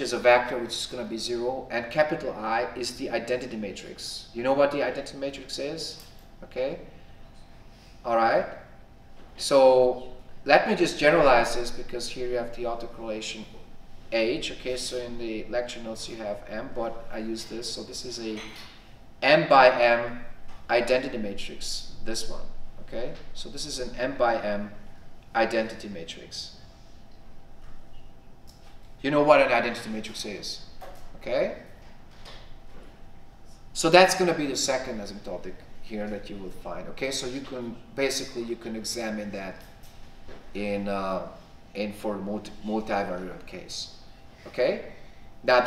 is a vector which is going to be 0, and capital I is the identity matrix. You know what the identity matrix is? Okay? Alright? So let me just generalize this, because here you have the autocorrelation H. Okay, so in the lecture notes you have M, but I use this. So this is a M by M identity matrix, this one. Okay, so this is an M by M identity matrix. You know what an identity matrix is, okay? So that's going to be the second asymptotic here that you will find. Okay, so you can basically examine that in for multivariate case. Okay, now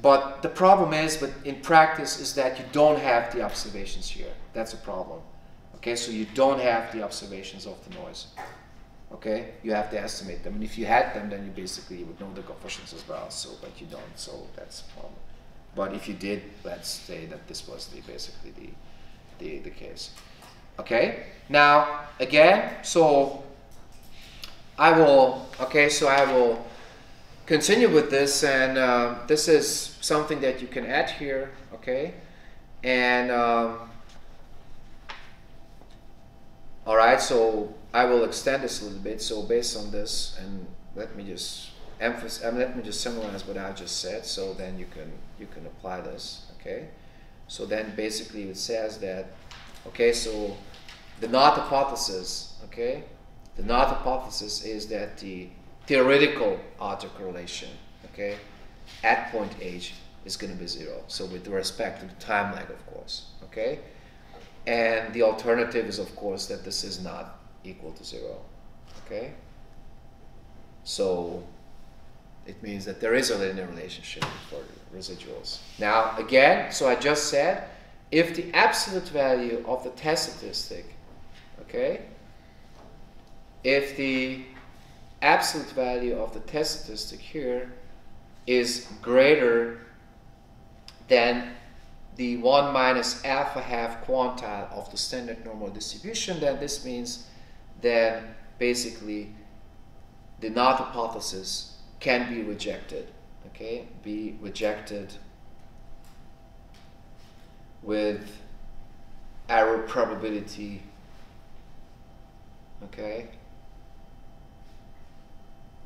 but the problem is, but in practice, is that you don't have the observations here. That's a problem. Okay, so you don't have the observations of the noise. Okay, you have to estimate them, and if you had them, then you basically would know the coefficients as well. So, but you don't, so that's a problem. But if you did, let's say that this was basically the case. Okay, now again, so I will continue with this, and this is something that you can add here. Okay, and all right, so I will extend this a little bit. So based on this, and let me just summarize what I just said. So then you can apply this. Okay, so then basically it says that, okay, so the Null hypothesis. Okay, the Null hypothesis is that the theoretical autocorrelation, okay, at point H is going to be 0. So with respect to the time lag, of course. Okay. And the alternative is, of course, that this is not equal to 0. Okay? So it means that there is a linear relationship for residuals. Now, again, so I just said, if the absolute value of the test statistic, okay, if the absolute value of the test statistic here is greater than the 1 minus alpha half quantile of the standard normal distribution, then this means that basically the Null hypothesis can be rejected. Okay, be rejected with error probability. Okay,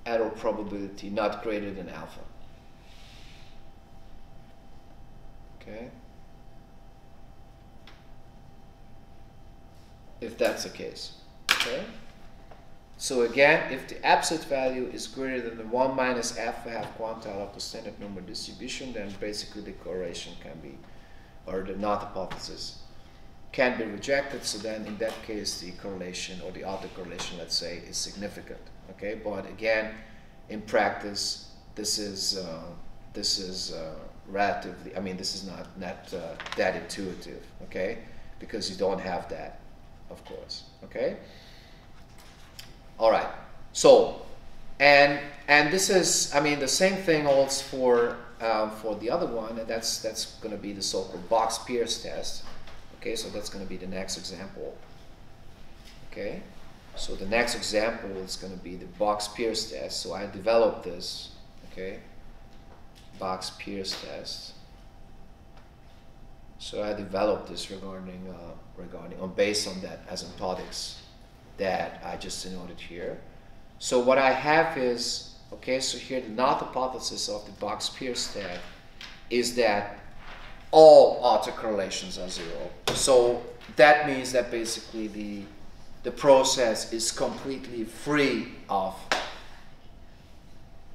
error probability not greater than alpha. Okay. If that's the case. Okay? So again, if the absolute value is greater than the 1 minus alpha half quantile of the standard normal distribution, then basically the correlation can be, or the Null hypothesis can be rejected. So then in that case, the correlation, or the autocorrelation, let's say, is significant. Okay? But again, in practice, this is relatively, I mean, this is not that intuitive. Okay? Because you don't have that, of course. Okay. All right. So, and this is, I mean, the same thing holds for the other one, and that's going to be the so-called Box-Pierce test. Okay. So that's going to be the next example. Okay. So the next example is going to be the Box-Pierce test. So I developed this. Okay. Box-Pierce test. So I developed this based on that asymptotics that I just denoted here. So what I have is, okay, so here the Null hypothesis of the Box-Pierce test is that all autocorrelations are 0. So that means that basically the process is completely free of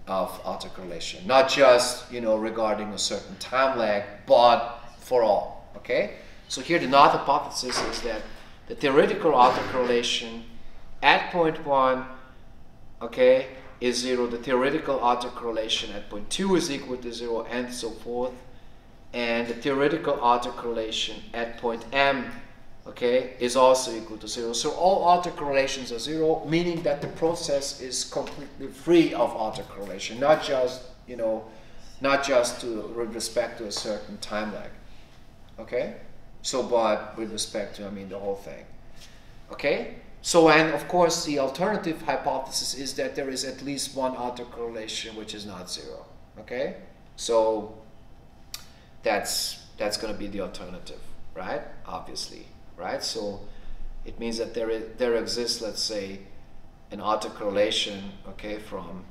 autocorrelation, not just, you know, regarding a certain time lag, but for all. Okay, so here the Null hypothesis is that the theoretical autocorrelation at point 1, okay, is 0. The theoretical autocorrelation at point 2 is equal to 0, and so forth. And the theoretical autocorrelation at point M, okay, is also equal to 0. So all autocorrelations are 0, meaning that the process is completely free of autocorrelation, not just, you know, with respect to a certain time lag. Okay, so but with respect to, I mean, the whole thing. Okay, so and of course the alternative hypothesis is that there is at least one autocorrelation which is not 0. Okay, so that's going to be the alternative, right? Obviously, right? So it means that there exists, let's say, an autocorrelation, okay, from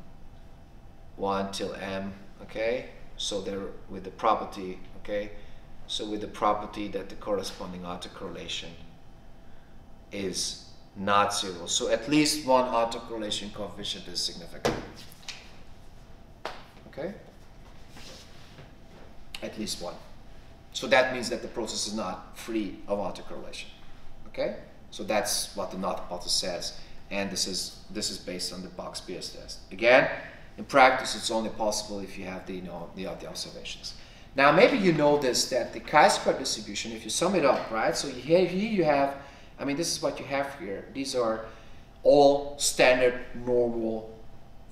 1 till m, okay? So there with the property, okay? So with the property that the corresponding autocorrelation is not 0. So at least one autocorrelation coefficient is significant. Okay? At least one. So that means that the process is not free of autocorrelation. Okay? So that's what the Null hypothesis says, and this is based on the Box-Pierce test. Again, in practice, it's only possible if you have the observations. Now, maybe you notice that the chi-square distribution, if you sum it up, right? So here you have, I mean, this is what you have here. These are all standard normal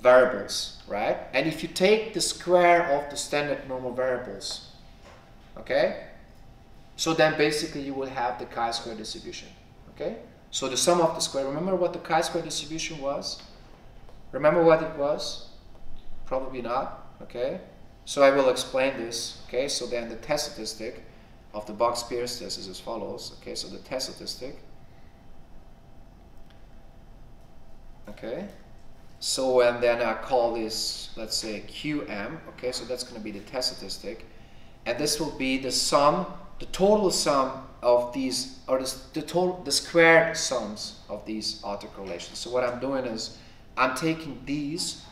variables, right? And if you take the square of the standard normal variables, okay, so then basically you will have the chi-square distribution, okay? So the sum of the square, remember what the chi-square distribution was? Remember what it was? Probably not, okay? So I will explain this, okay? So then the test statistic of the Box-Pierce test is as follows, okay? So the test statistic, okay? So and then I call this, let's say, QM, okay? So that's going to be the test statistic, and this will be the sum, the total sum of these, or the squared sums of these autocorrelations. So what I'm doing is I'm taking these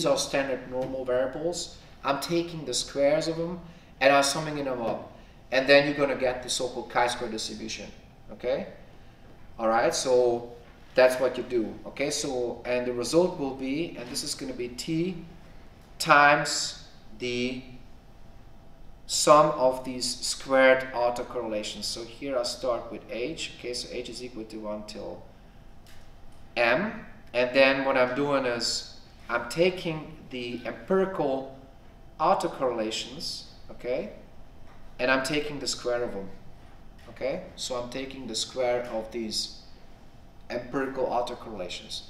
are standard normal variables. I'm taking the squares of them and I'm summing them up, and then you're going to get the so-called chi-square distribution. Okay, all right. So that's what you do. Okay, so and the result will be, and this is going to be T times the sum of these squared autocorrelations. So here I start with H. Okay, so H is equal to 1 till M, and then what I'm doing is I'm taking the empirical autocorrelations, okay, and I'm taking the square of them, okay? So I'm taking the square of these empirical autocorrelations.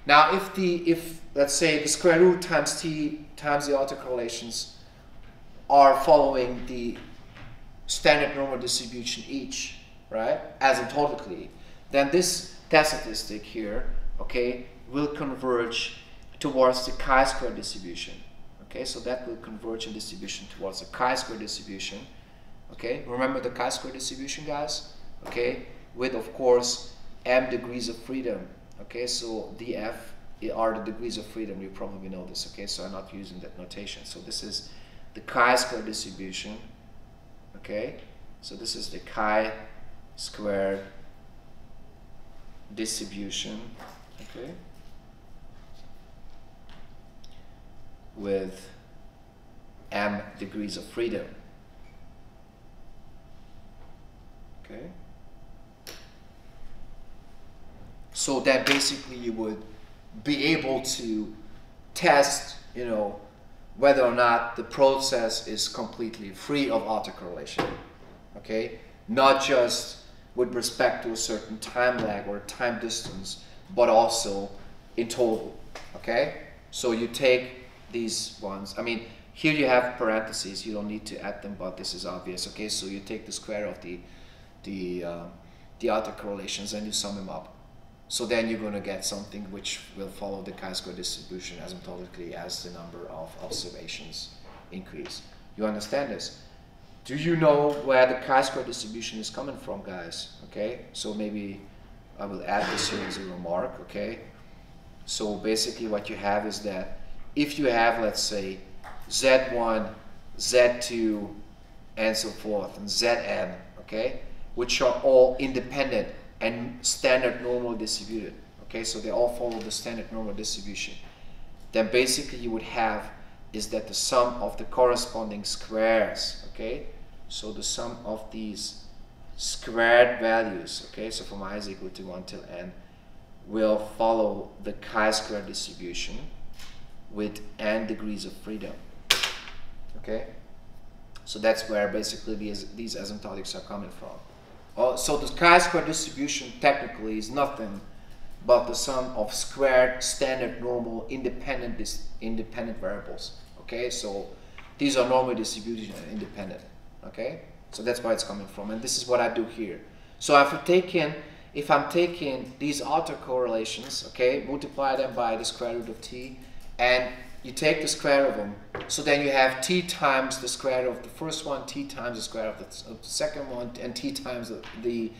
Now if let's say the square root times T times the autocorrelations are following the standard normal distribution each, right, asymptotically, then this test statistic here, okay, will converge towards the chi-square distribution. Okay, so that will converge in distribution towards the chi-square distribution. Okay, remember the chi-square distribution, guys? Okay, with, of course, m degrees of freedom. Okay, so df are the degrees of freedom. You probably know this. Okay, so I'm not using that notation. So this is the chi-square distribution. Okay, so this is the chi-square distribution. Okay, with m degrees of freedom. Okay, so that basically you would be able to test, you know, whether or not the process is completely free of autocorrelation. Okay, not just with respect to a certain time lag or time distance, but also in total. Okay, so you take these ones, I mean, here you have parentheses, you don't need to add them, but this is obvious. Okay, so you take the square of the autocorrelations and you sum them up. So then you're going to get something which will follow the chi-square distribution asymptotically as the number of observations increase. You understand this? Do you know where the chi-square distribution is coming from, guys? Okay, so maybe I will add this here as a remark. Okay, so basically what you have is that if you have, let's say, Z1, Z2, and so forth, and Zn, okay, which are all independent and standard normal distributed, okay, so they all follow the standard normal distribution, then basically you would have is that the sum of the corresponding squares, okay, so the sum of these squared values, okay, so from I is equal to 1 till n, will follow the chi-square distribution with n degrees of freedom. Okay, so that's where basically these asymptotics are coming from. So the chi-square distribution technically is nothing but the sum of squared standard normal independent variables. Okay, so these are normally distributed and independent. Okay, so that's where it's coming from, and this is what I do here. So if I'm taking these autocorrelations, okay, multiply them by the square root of t, and you take the square of them, so then you have t times the square of the first one, t times the square of the second one, and t times the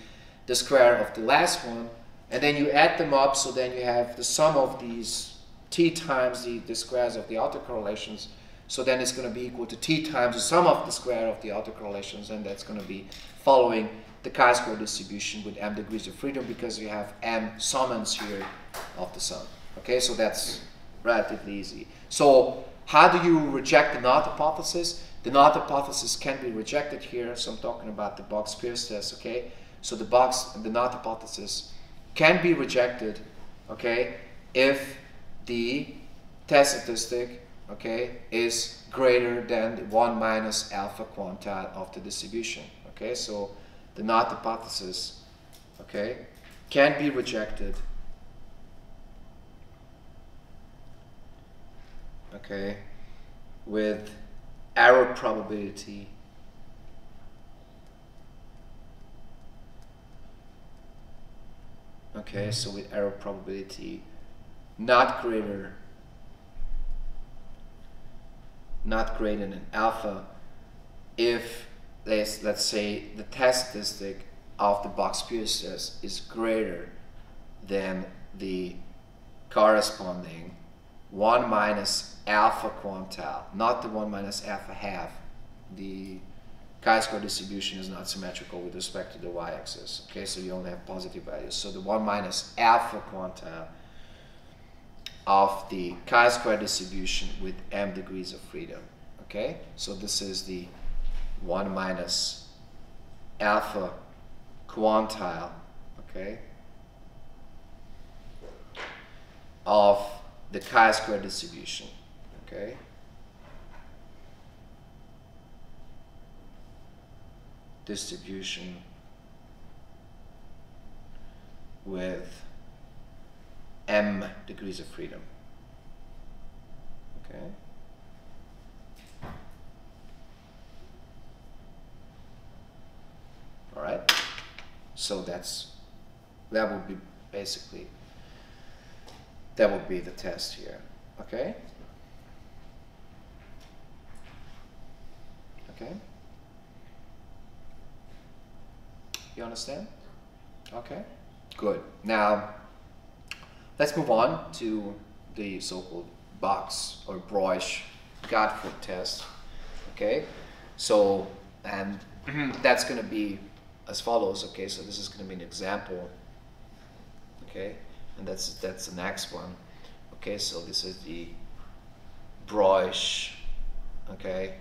square of the last one, and then you add them up, so then you have the sum of these t times the squares of the autocorrelations, so then it's going to be equal to t times the sum of the square of the autocorrelations, and that's going to be following the chi-square distribution with m degrees of freedom, because you have m summands here of the sum. Okay, so that's relatively easy. So how do you reject the Null hypothesis? The Null hypothesis can be rejected here, so I'm talking about the Box-Pierce test, okay? So the Null hypothesis can be rejected, okay, if the test statistic, okay, is greater than the 1 minus alpha quantile of the distribution. Okay, so the Null hypothesis, okay, can be rejected, okay, with error probability okay, so with error probability not greater than alpha if let's say the test statistic of the Box-Pierce test is greater than the corresponding 1 minus alpha quantile, not the 1 minus alpha half. The chi-square distribution is not symmetrical with respect to the y-axis. Okay, so you only have positive values. So the 1 minus alpha quantile of the chi-square distribution with m degrees of freedom. Okay, so this is the 1 minus alpha quantile, okay, of the chi-square distribution, okay, with m degrees of freedom, okay. All right, so that would be basically, that would be the test here, okay? Okay? You understand? Okay, good. Now, let's move on to the so-called box or Breusch-Godfrey test, okay? So, and that's going to be as follows, okay? So this is going to be an example, okay? And that's the next one, okay? So this is the Breusch, okay,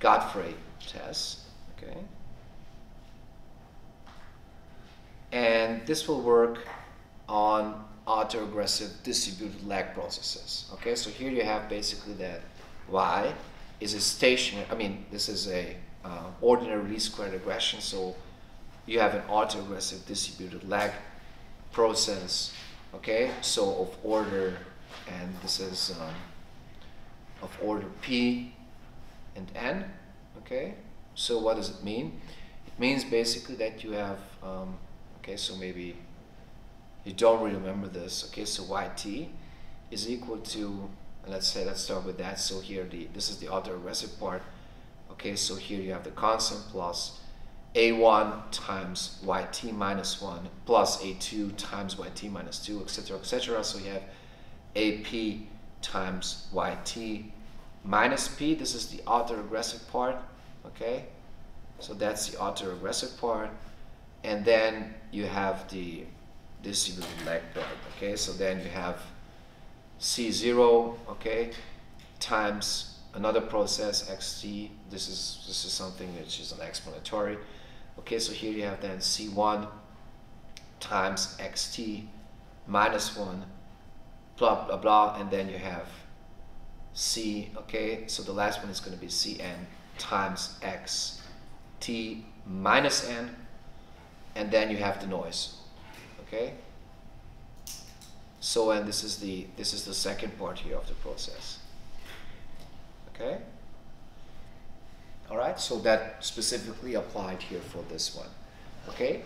Godfrey test, okay? And this will work on autoregressive distributed lag processes, okay? So here you have basically that y is a stationary, I mean, this is a ordinary least square regression, so you have an autoregressive distributed lag process, okay, so of order, and this is of order p and n, okay. So what does it mean? It means basically that you have okay, so maybe you don't really remember this, okay, so yt is equal to, let's start with that. So here this is the autoregressive part, okay, so here you have the constant plus a1 times yt minus 1 plus a2 times yt minus 2, etc., etc. So you have ap times yt minus p. This is the autoregressive part, okay? So that's the autoregressive part. And then you have the distributed lag part, okay? So then you have c0, okay, times another process xt. This is something which is an explanatory. Okay, so here you have then c1 times xt minus 1, blah, blah, blah, and then you have c, okay, so the last one is going to be cn times xt minus n, and then you have the noise, okay? So, and this is the second part here of the process, Okay? All right, so that specifically applied here for this one. Okay?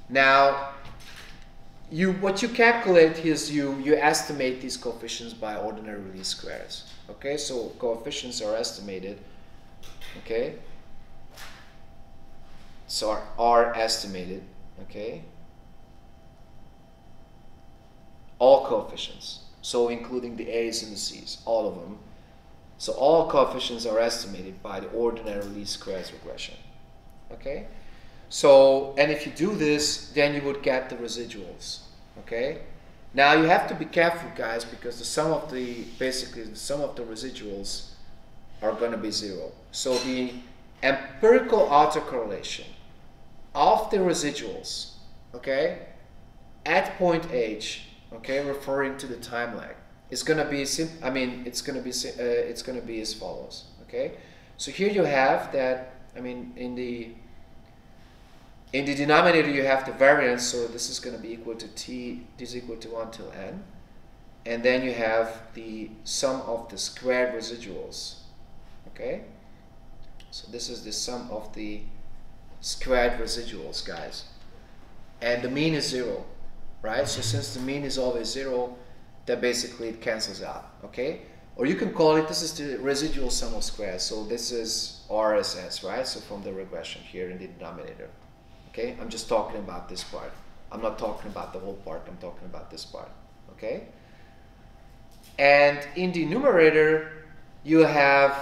Now, what you calculate is you estimate these coefficients by ordinary least squares. Okay, so coefficients are estimated. Okay, so are estimated. Okay, all coefficients, so including the A's and the C's, all of them. So all coefficients are estimated by the ordinary least squares regression. Okay, so and if you do this, then you would get the residuals. Okay, now you have to be careful, guys, because the sum of the residuals are going to be 0. So the empirical autocorrelation of the residuals, okay, at point H, okay, referring to the time lag, is going to be it's going to be as follows. Okay, so here you have that. In the denominator you have the variance, so this is going to be equal to t is equal to 1 till n, and then you have the sum of the squared residuals. Okay, so this is the sum of the squared residuals, guys, and the mean is 0, right? So since the mean is always 0, then basically it cancels out. Okay, or you can call it, this is the residual sum of squares, so this is RSS, right? So from the regression here in the denominator. Okay, I'm just talking about this part. I'm not talking about the whole part, I'm talking about this part. Okay, and in the numerator you have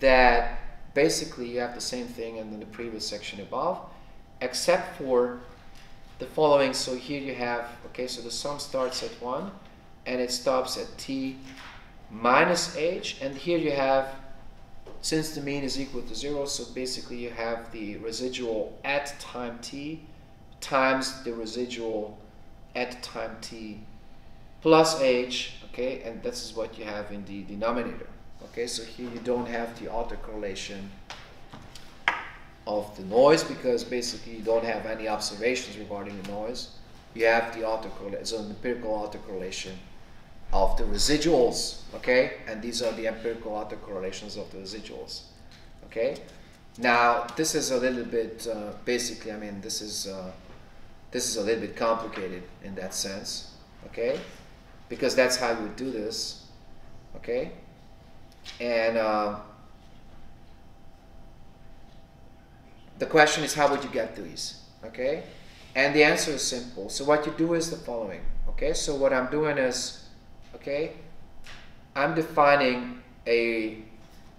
that basically you have the same thing in the previous section above, except for the following. So here you have, okay, so the sum starts at 1 and it stops at t minus h, and here you have, since the mean is equal to 0, so basically you have the residual at time t times the residual at time t plus h, okay, and this is what you have in the denominator. Okay, so here you don't have the autocorrelation of the noise, because basically you don't have any observations regarding the noise. You have the autocorrelation, so an empirical autocorrelation of the residuals, okay, and these are the empirical autocorrelations of the residuals. Okay, now this is a little bit basically, this is a little bit complicated in that sense, okay, because that's how you would do this. Okay, and the question is, how would you get these? Okay, and the answer is simple. So what you do is the following. Okay, so what I'm doing is, okay, I'm defining a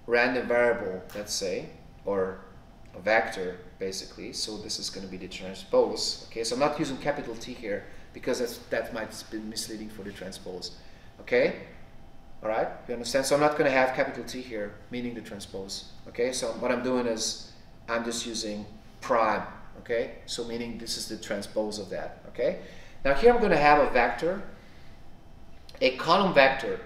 random variable, let's say, or a vector basically. So this is going to be the transpose. Okay, so I'm not using capital T here because that might be misleading for the transpose. Okay, all right, you understand? So I'm not going to have capital T here, meaning the transpose. Okay, so what I'm doing is I'm just using prime. Okay, so meaning this is the transpose of that. Okay, now here I'm going to have a vector, a column vector,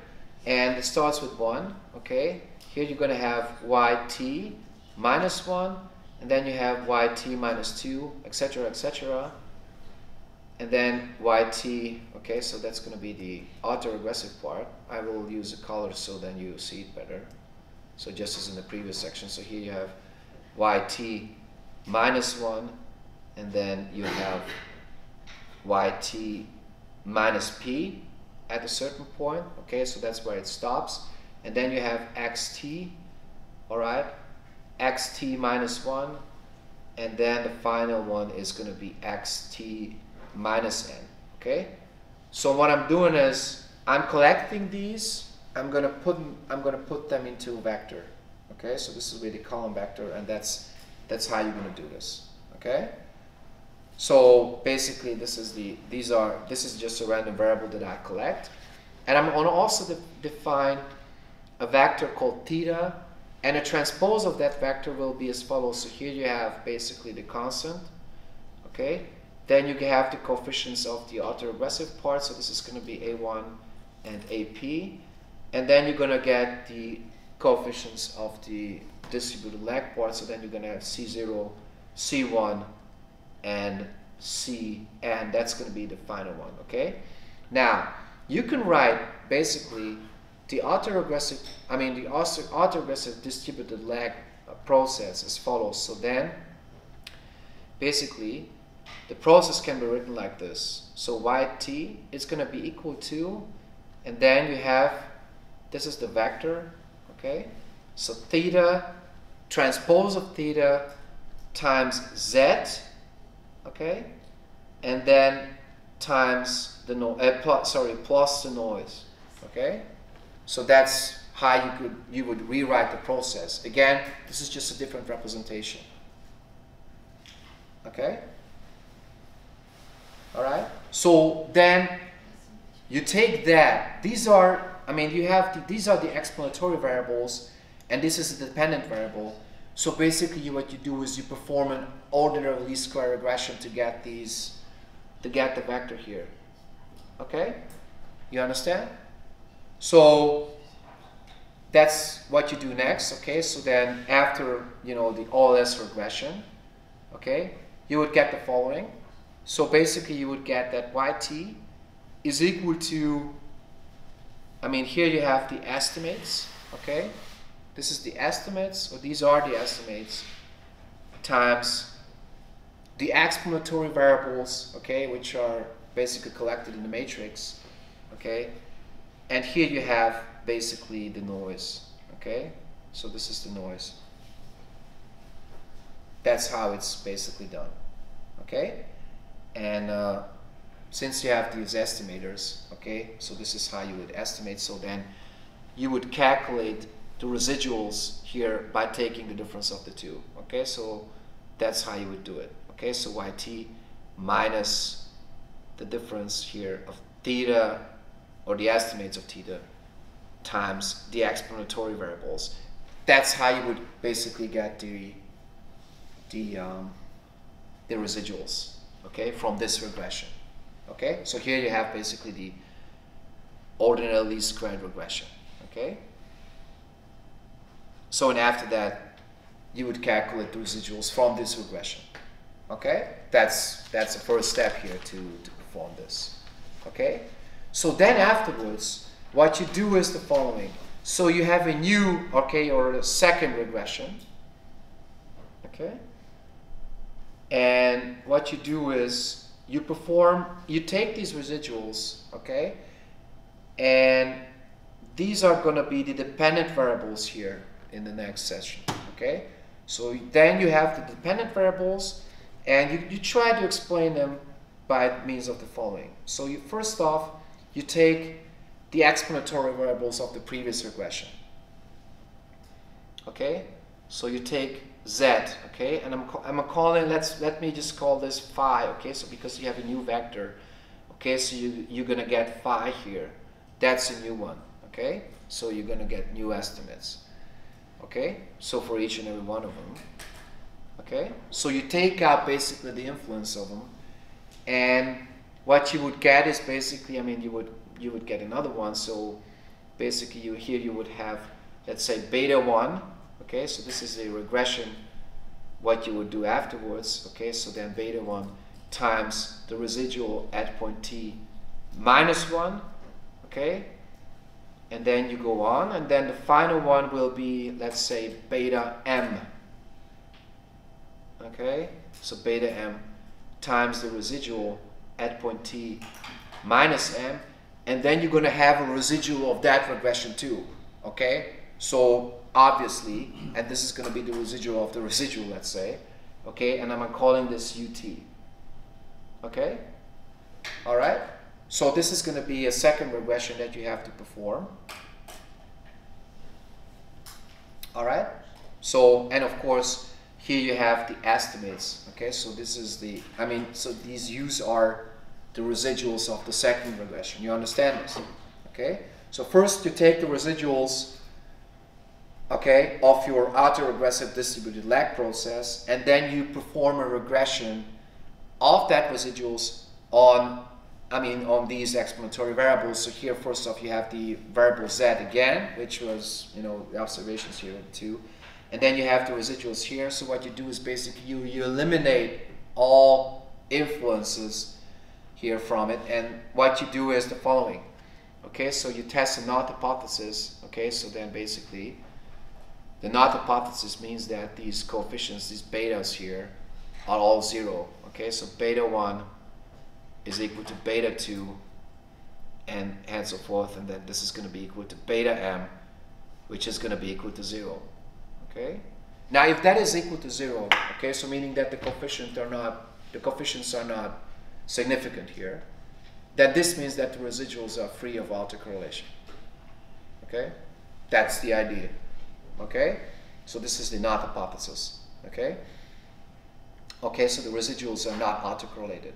and it starts with 1. Okay, here you're going to have yt minus 1, and then you have yt minus 2, etc., etc., and then yt. Okay, so that's going to be the autoregressive part. I will use a color so then you see it better. So just as in the previous section, so here you have yt minus 1, and then you have yt minus p at a certain point. Okay, so that's where it stops, and then you have xt, all right, xt minus 1, and then the final one is going to be xt minus n. Okay, so what I'm doing is I'm collecting these. I'm going to put them into a vector. Okay, so this is really the column vector, and that's how you're going to do this. Okay, so basically this is just a random variable that I collect, and I'm going to also define a vector called theta, and a transpose of that vector will be as follows. So here you have basically the constant. Okay, then you have the coefficients of the autoregressive part, so this is going to be a1 and ap, and then you're going to get the coefficients of the distributed lag part, so then you're going to have c0, c1, and c, and that's going to be the final one. Okay, now you can write basically the autoregressive distributed lag process as follows. So then, basically, the process can be written like this. So yt is going to be equal to, and then you have, this is the vector, okay? So theta, transpose of theta times z, okay? And then times the plus the noise, okay? So that's how you would rewrite the process. Again, this is just a different representation. Okay? All right? So then you take that. These are, these are the explanatory variables, and this is a dependent variable. So basically what you do is you perform an ordinary least square regression to get the vector here. Okay? You understand? So that's what you do next. Okay? So then after, the OLS regression, okay, you would get the following. So basically you would get that yt is equal to, here you have the estimates, okay? This is the estimates, or these are the estimates, times the explanatory variables, okay, which are basically collected in the matrix, okay? And here you have basically the noise, okay? So this is the noise. That's how it's basically done, okay? And since you have these estimators, okay, so this is how you would estimate. So then you would calculate the residuals here by taking the difference of the two, okay? So that's how you would do it, okay? So yt minus the difference here of theta, or the estimates of theta, times the explanatory variables. That's how you would basically get the residuals, okay, from this regression. Okay, so here you have basically the ordinary least squared regression. Okay, so and after that you would calculate the residuals from this regression. Okay, that's the first step here to perform this. Okay, so then afterwards what you do is the following. So you have a new, okay, or a second regression. Okay, and what you do is you take these residuals, okay, and these are going to be the dependent variables here in the next session, okay? So then you have the dependent variables, and you try to explain them by means of the following. So first off, you take the explanatory variables of the previous regression, okay? So you take z, okay, and I'm calling, let me just call this phi, okay, so because you have a new vector, okay, so you're gonna get phi here. That's a new one, okay, so you're gonna get new estimates, okay, so for each and every one of them, okay, so you take out basically the influence of them, and what you would get is basically, you would get another one. So basically here you would have, let's say, beta 1. Okay, so this is a regression, what you would do afterwards. Okay, so then beta 1 times the residual at point t minus 1. Okay, and then you go on, and then the final one will be, let's say, beta m. Okay, so beta m times the residual at point t minus m, and then you're going to have a residual of that regression too. Okay, so obviously, and this is going to be the residual of the residual, let's say, okay, and I'm calling this ut, okay, all right, so this is going to be a second regression that you have to perform, all right, so, and of course, here you have the estimates, okay, so this is the, so these u's are the residuals of the second regression, you understand this, okay, so first you take the residuals, okay, of your autoregressive distributed lag process, and then you perform a regression of that residuals on these explanatory variables. So here, first off, you have the variable z again, which was, the observations here too, and then you have the residuals here. So what you do is basically you eliminate all influences here from it, and what you do is the following. okay, so you test a null hypothesis, okay, so then basically the null hypothesis means that these coefficients, these betas here, are all 0, okay, so beta 1 is equal to beta 2 and so forth, and then this is going to be equal to beta m, which is going to be equal to 0, okay. Now if that is equal to 0, okay, so meaning that the coefficients are not significant here, then this means that the residuals are free of autocorrelation, okay. That's the idea, okay. So this is the null hypothesis, okay. Okay, so the residuals are not autocorrelated.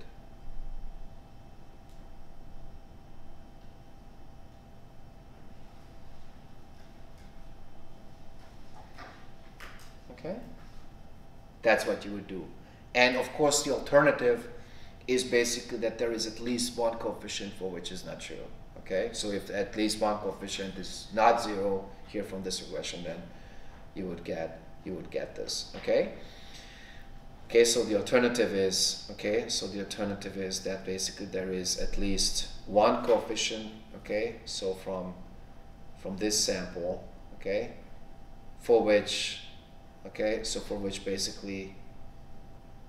Okay, that's what you would do. And of course the alternative is basically that there is at least one coefficient for which is not true. Okay, so if at least one coefficient is not 0 here from this regression, then you would get this. Okay. Okay, so the alternative is, okay, so the alternative is that basically there is at least one coefficient, okay, so from this sample, okay, for which, okay, so for which basically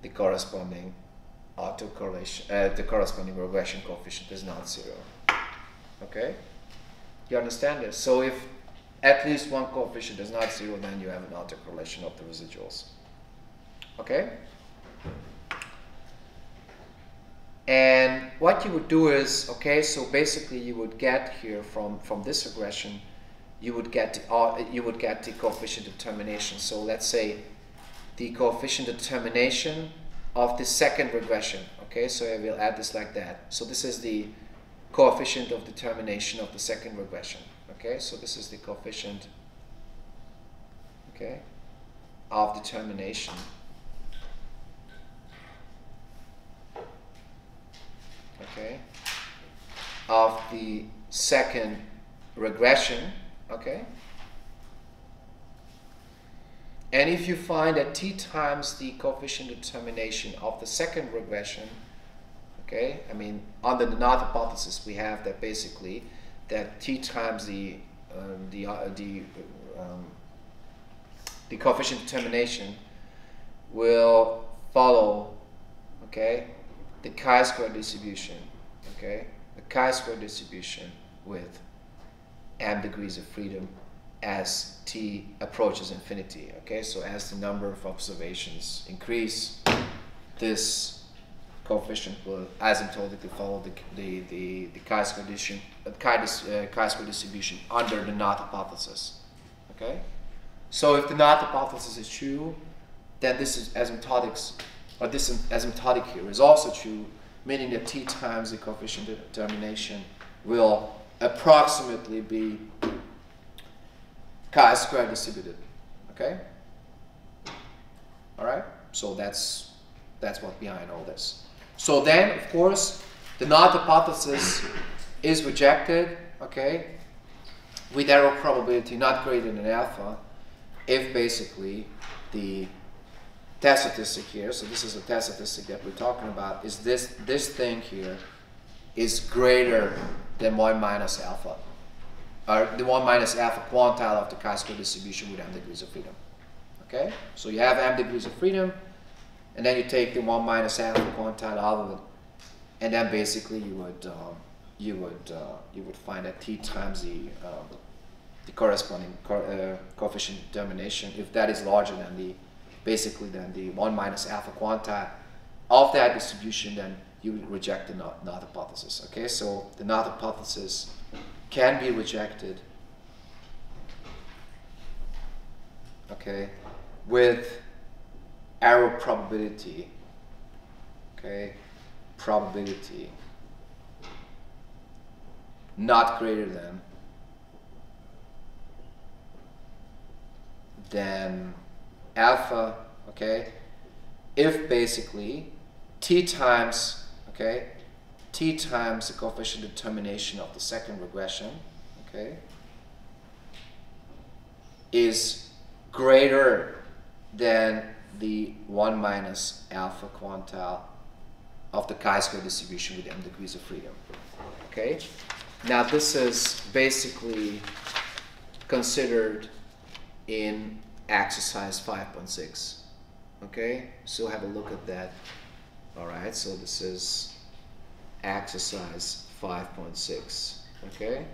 the corresponding autocorrelation, the corresponding regression coefficient is not 0. Okay, you understand this? So if at least one coefficient is not 0, then you have an autocorrelation of the residuals. Okay. And what you would do is, okay, so basically you would get here from this regression, you would get the coefficient determination. So let's say the coefficient determination of the second regression. Okay, so I will add this like that. So this is the coefficient of determination of the second regression. Okay, so this is the coefficient, okay, of determination. Okay, of the second regression, okay, and if you find that t times the coefficient determination of the second regression, okay, I mean under the null hypothesis we have that basically that t times the coefficient determination will follow, okay, the chi-square distribution, okay, the chi-square distribution with m degrees of freedom as t approaches infinity, okay, so as the number of observations increase, this coefficient will asymptotically follow the chi-square distribution under the null hypothesis, okay. So if the null hypothesis is true, then this is asymptotics. Or this asymptotic here is also true, meaning that t times the coefficient determination will approximately be chi-square distributed. Okay? Alright? So that's what's behind all this. So then, of course, the null hypothesis is rejected, okay, with error probability not greater than alpha, if basically the test statistic here, so this is a test statistic that we're talking about, is this thing here is greater than 1 minus alpha, or the 1 minus alpha quantile of the chi-square distribution with m degrees of freedom. Okay, so you have m degrees of freedom, and then you take the 1 minus alpha quantile out of it, and then basically you would find that t times the corresponding coefficient determination, if that is larger than the basically then the 1 minus alpha quantile of that distribution, then you would reject the null hypothesis. Okay, so the null hypothesis can be rejected, okay, with error probability, okay, probability not greater than alpha, okay, if basically t times, okay, t times the coefficient determination of the second regression, okay, is greater than the 1 minus alpha quantile of the chi-square distribution with m degrees of freedom. Okay, Now this is basically considered in exercise 5.6. Okay, so have a look at that. All right, so this is exercise 5.6. Okay.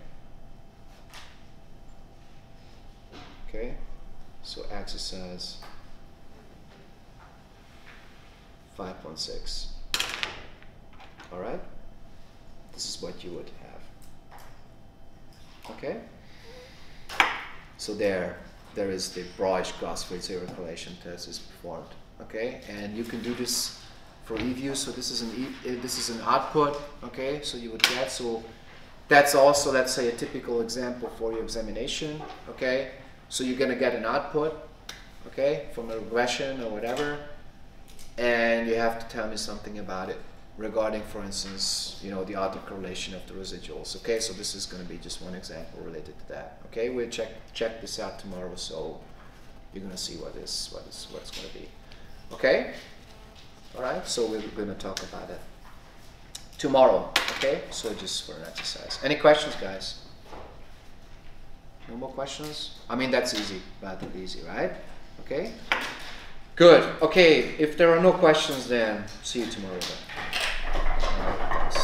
Okay, so exercise 5.6. All right, this is what you would have. Okay, so there is the Breusch-Godfrey zero correlation test is performed. Okay, and you can do this for review. So this is an output. Okay, so you would get, so that's also, let's say, a typical example for your examination. Okay, so you're gonna get an output, okay, from a regression or whatever, and you have to tell me something about it regarding, for instance, you know, the autocorrelation of the residuals. Okay, so this is going to be just one example related to that. Okay, we'll check this out tomorrow, so you're going to see what it's going to be. Okay, all right. So we're going to talk about it tomorrow. Okay, so just for an exercise. Any questions, guys? No more questions? I mean, that's easy, relatively easy, right? Okay. Good. Okay, if there are no questions, then see you tomorrow then. All right, thanks.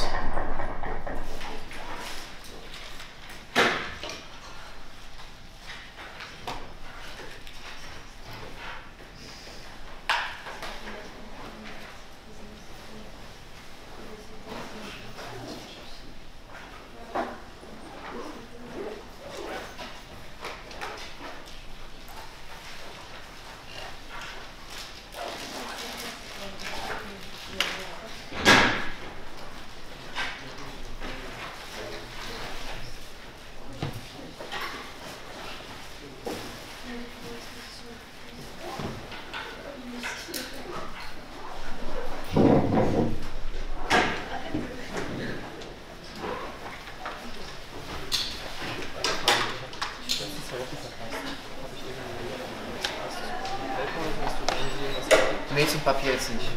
Nee, zum Papier jetzt nicht.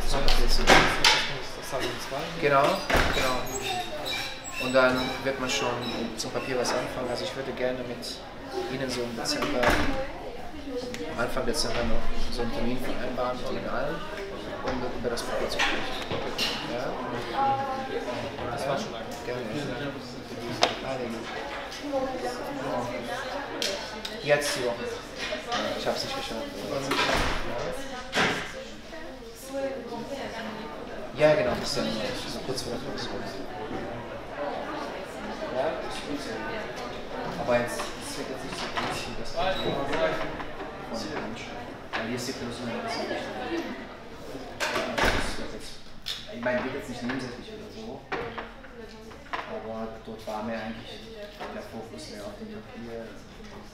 Zum Papier jetzt nicht. Genau, genau. Und dann wird man schon zum Papier was anfangen. Also ich würde gerne mit Ihnen so im Dezember, Anfang Dezember noch so einen Termin vereinbaren mit Ihnen allen, um über das Papier zu sprechen. Ja? Das war schon lange. Gerne. Jetzt die Woche. Ich habe es nicht geschafft. Ja, genau, bis dann, so kurz vor der Klausurung. Ja, aber jetzt wird jetzt nicht so gut, das Papier von Mensch. Weil hier ist die Klausur ich meine, wird jetzt nicht nebensächlich oder so, aber dort war mir eigentlich der Fokus mehr auf dem Papier.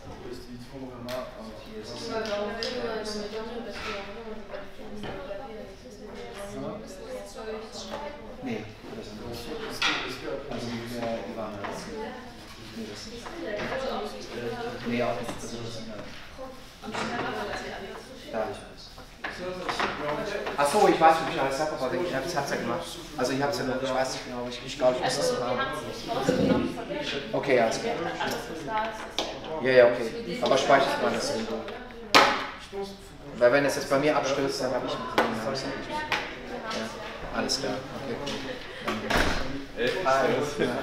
Und hier ist es nee, das ist nicht. Also die waren das. Nee, das nicht. Nee, auch nicht. Das ist da habe ich alles. Achso, ich weiß nicht, ob ich alles habe, aber ich habe es ja gemacht. Also ich habe es ja noch, ich weiß nicht genau, ich glaube, ich muss das noch haben. Okay, alles klar. Ja, ja, okay. Aber speichert man das irgendwo. Weil wenn es jetzt bei mir abstürzt, dann habe ich mit dem Haus. Ja, alles klar. Okay, alles klar.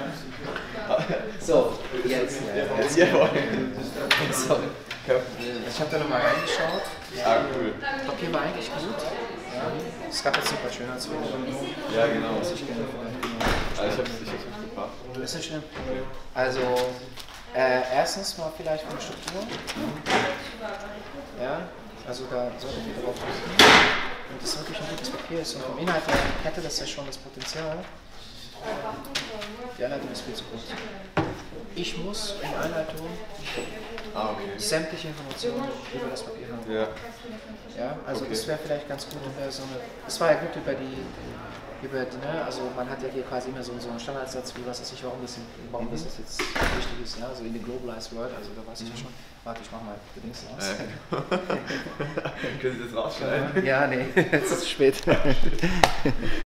So, jetzt. So. Ich habe da nochmal reingeschaut. Ah, cool. Das Papier war eigentlich gut. Ja. Es gab jetzt ein paar Schönheitsfehler. Ja, genau. Was ich gerne vielleicht ich hab's nicht gefragt. Das ist nicht schlimm. Also, erstens mal vielleicht von der Struktur. Ja, also da sollten wir drauf achten. Und das wirklich ein gutes Papier ist. Und vom Inhalt her hätte das ja schon das Potenzial. Die Einleitung ist viel zu kurz. Ich muss in Einleitung sämtliche Informationen über das Papier haben. Ja. Ja, also das wäre vielleicht ganz gut über so eine. Das war ja gut über die ne, also man hat ja hier quasi immer so einen Standardsatz, wie was weiß ich, warum das jetzt wichtig ist, ja, also in the globalized world, also da weiß ich ja schon. Warte, ich mach mal die Dings raus. Können Sie das rausschneiden? Ja, nee, jetzt ist es spät.